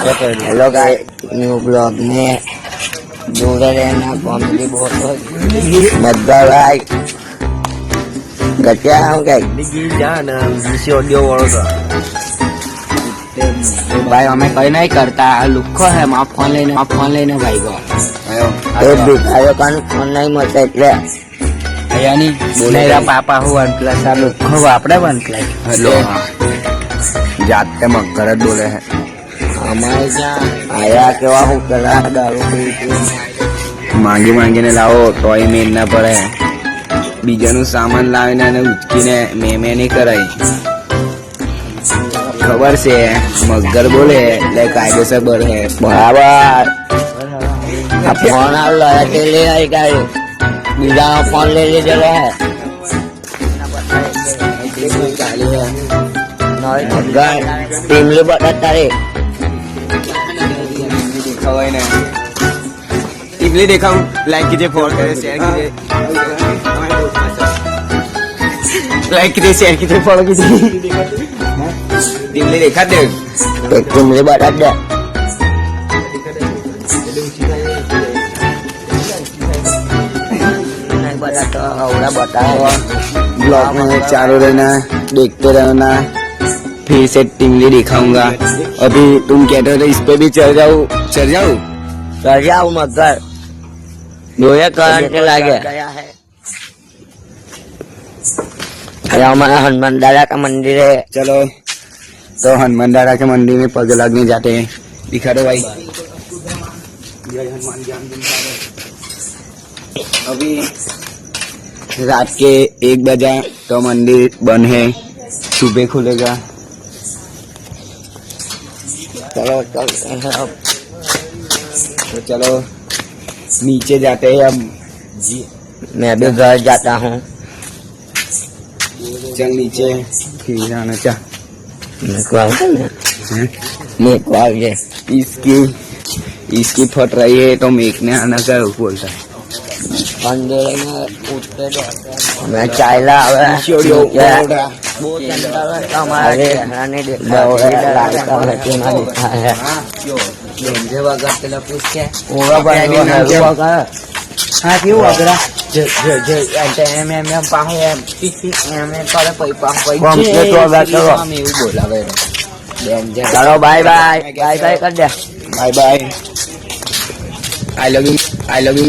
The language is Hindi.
हेलो गाइस, न्यू ब्लॉग में जुड़े रहना। कॉमेडी बहुत हो मजा भाई क्या हो गए भाई हमें कहीं नहीं करता લુખો है माँ फोन लेने भाई को भिखारियों का फोन नहीं મળતા એટલે यानी मेरा पापा हूँ वन प्लस आ લુખો वापरे वन प्लस हेलो जाते मगर बोले है हमारे यहाँ आया केवा હું કરા દારૂ પી માંગી માંગીને લાવો તોય મેન ના પડે બીજાનું સામાન લાવીને અને ઉચકીને મેં નહીં કરાય ખબર છે મગર બોલે એટલે કાયદેસર બોલે બરાબર फोन लड़ा के ले आई गाड़ी बीजा फोन ले लीजिए है टीमली बता रे टीमली देखा लाइक कीजिए फॉलो करें शेयर कीजिए लाइक कीजिए शेयर कीजिए फॉलो कीजिए टीमली देखा दे टीमली बता दे तो बताओ ब्लॉग में चारों रहना देखते रहना फिर से टीमली दिखाऊंगा अभी तुम कहते हो इस पे भी चढ़ जाऊँ मगर दोया करंट लागे हमारा हनुमान दादा का मंदिर है। चलो तो हनुमान दादा के मंदिर में पग लगने जाते हैं। दिखा दो भाई अभी रात के 1 बजा तो मंदिर बंद है, सुबह खुलेगा। चलो चलते हैं अब तो चलो नीचे जाते हैं अब जी। मैं भी घर जाता हूँ। चल नीचे फिर जाना चाह इसकी फट रही है तो मेकने आना का बोलता है मंदिर में उठते मैं चाय ला चलो बाय बाय बाय बाय कर दे bye bye I love you